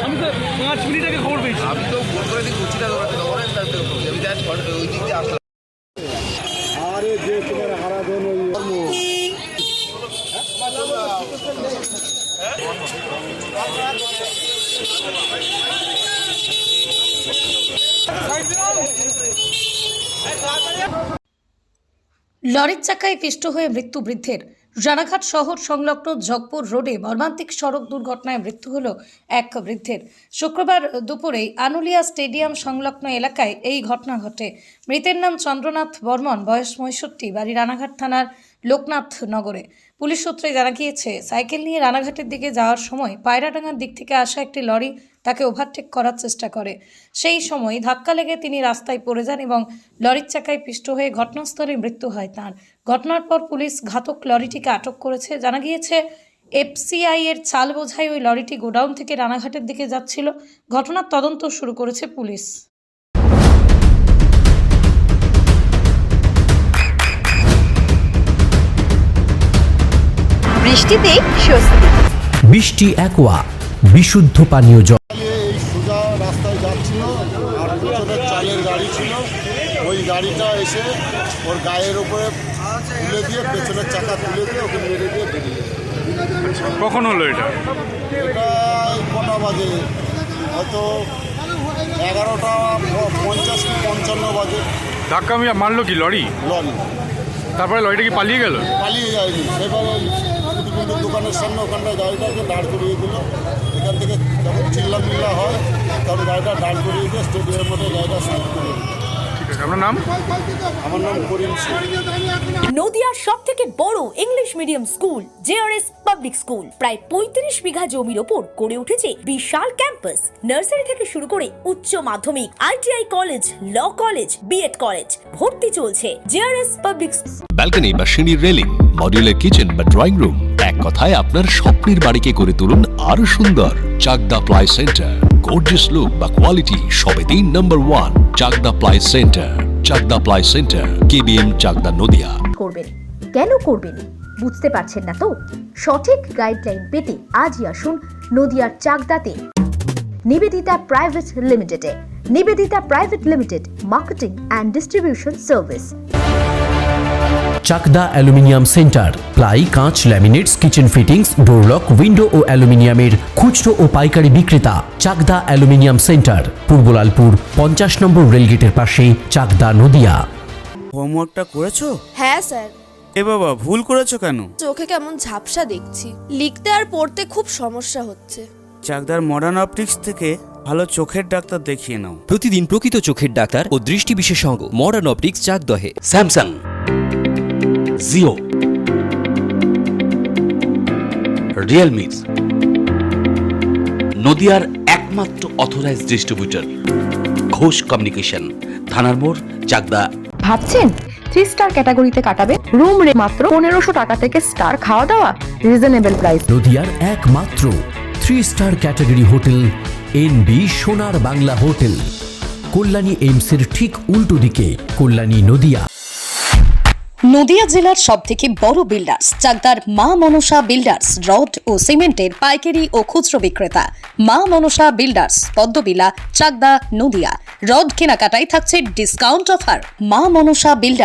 আমি তো 5 মিনিট আগে খবর পেয়েছি। আমি তো ফোন করে দিই কুচিটা দৌড়াতে দৌড়ান তার আমি জাস্ট ওই দিক দিয়ে আসলাম। আরে যে তোমার হারাধন ওই লরির চাকায় পিষ্ট হয়ে মৃত্যু বৃদ্ধের। রানাঘাট শহর সংলগ্ন জগপুর রোডে মর্মান্তিক সড়ক দুর্ঘটনায় মৃত্যু হল এক বৃদ্ধের। শুক্রবার দুপুরে আনুলিয়া স্টেডিয়াম সংলগ্ন এলাকায় এই ঘটনা ঘটে। মৃতের নাম চন্দ্রনাথ বর্মন, বয়স 65, বাড়ি রানাঘাট থানার লোকনাথ নগরে। পুলিশ সূত্রে জানা গিয়েছে, সাইকেল নিয়ে রানাঘাটের দিকে যাওয়ার সময় পায়রাডাঙ্গার দিক থেকে আসা একটি লরি তাকে ওভারটেক করার চেষ্টা করে। সেই সময় ধাক্কা লেগে তিনি রাস্তায় পড়ে যান এবং লরির চাকায় পিষ্ট হয়ে ঘটনাস্থলে মৃত্যু হয় তাঁর। ঘটনার পর পুলিশ ঘাতক লরিটিকে আটক করেছে। জানা গিয়েছে, এফসিআই এর চাল বোঝাই ওই লরিটি গোডাউন থেকে রানাঘাটের দিকে যাচ্ছিল। ঘটনার তদন্ত শুরু করেছে পুলিশ। বৃষ্টিতে স্বস্তি। বৃষ্টি অ্যাকোয়া বিশুদ্ধ পানীয় জল। এই সোজা রাস্তায় যাচ্ছিল আর পেছনের চালের গাড়ি ছিল, ওই গাড়িটা এসে ওর গায়ের উপরে তুলে দিয়ে পেছনের চাকা তুলে দিয়ে ওকে মেরে দিয়ে বেরিয়ে গেছে। কখন হলো এটা? এটা কটা বাজে, হয়তো 11:50 কি 55 বাজে। ধাক্কা মারলো কি লরি? লরি তারপরে লরিটা কি পালিয়ে গেল? পালিয়ে যায়নি, সেবারে কুটিকুটির দোকানের সামনে ওখানটায় গাড়িটাকে দাঁড় করিয়ে দিল। এখান থেকে যখন চিল্লামিল্লা হয় তখন গাড়িটা দাঁড় করিয়ে দিয়ে স্টেডিয়ামের মধ্যে গাড়িটা সাইড করে দিল। ঠিক আছে, আপনার নাম? আমার নাম করিম সিং। নদিয়ার সব থেকে বড় English medium school JRS public school প্রায় 35 বিঘা জমির ওপর গড়ে উঠেছে বিশাল ক্যাম্পাস। নার্সারি থেকে শুরু করে উচ্চ মাধ্যমিক, ITI college, law college, BEd college, ভর্তি চলছে জেআরএস পাবলিক। ব্যালকনি বা সিঁড়ির রেলিং, মডিউলার কিচেন বা ড্রয়িং রুম, এক কথায় আপনার স্বপ্নের বাড়িকে করে তুলুন আরো সুন্দর। Chakdah ply centre, gorgeous look বা কোয়ালিটি সবে 3 নম্বর 1 Chakdah ply centre. Chakdah ply centre, KBM, Chakdah, Nadia. করবেন কেন করবেন বুঝতে পারছেন না তো? সঠিক গাইডলাইন পেতে আজই আসুন নদিয়ার চাকদাতে নিবেদিতা প্রাইভেট লিমিটেডে। Nivedita private limited, marketing and distribution service. Chakdah aluminium centre, ply, কাঁচ, laminates, kitchen fittings, door lock, window ও অ্যালুমিনিয়ামের খুচরো ও পাইকারি বিক্রেতা। চাকদা অ্যালুমিনিয়াম সেন্টার, পূর্ব লালপুর 50 নম্বর রেলগেটের পাশে, চাকদা, নদিয়া। হোমওয়ার্কটা করেছো? হ্যাঁ স্যার। এ বাবা, ভুল করেছো কেন? চোখে কেমন ঝাপসা দেখছি, লিখতে আর পড়তে খুব সমস্যা হচ্ছে। চাকদার মডার্ন অপটিক্স থেকে ভালো চোখের ডাক্তার দেখিয়ে নাও। প্রতিদিন প্রকৃত চোখের ডাক্তার ও দৃষ্টি বিশেষজ্ঞ মডার্ন অপটিক্স, চাকদহে। স্যামসাং, জিও, রিয়েলমি, নদিয়ার একমাত্র অথরাইজড ডিস্ট্রিবিউটর ঘোষ কমিউনিকেশন, থানার মোড়, চাকদা। ভাবছেন 3 স্টার ক্যাটাগরিতে কাটাবেন? রুম রে মাত্র 1500 টাকা থেকে স্টার, খাওয়া দাওয়া রিজনেবল প্রাইস। নদিয়ার একমাত্র 3 স্টার ক্যাটাগরি হোটেল এনবি সোনার বাংলা হোটেল, কল্যাণী এইমসের ঠিক উল্টো দিকে, কল্যাণী, নদিয়া। নদিয়া জেলার সবথেকে বড় বিল্ডার্স চাকদার মা মনসা বিল্ডার্স, রড ও সিমেন্টের পাইকারি ও খুচরো বিক্রেতা। মা মনসা বিল্ডার্স, পদ্মবিলা, চাকদা, নদিয়া। রড কেনাকাটায় থাকছে ডিসকাউন্ট অফার। মা মনসা বিল্ডার্স।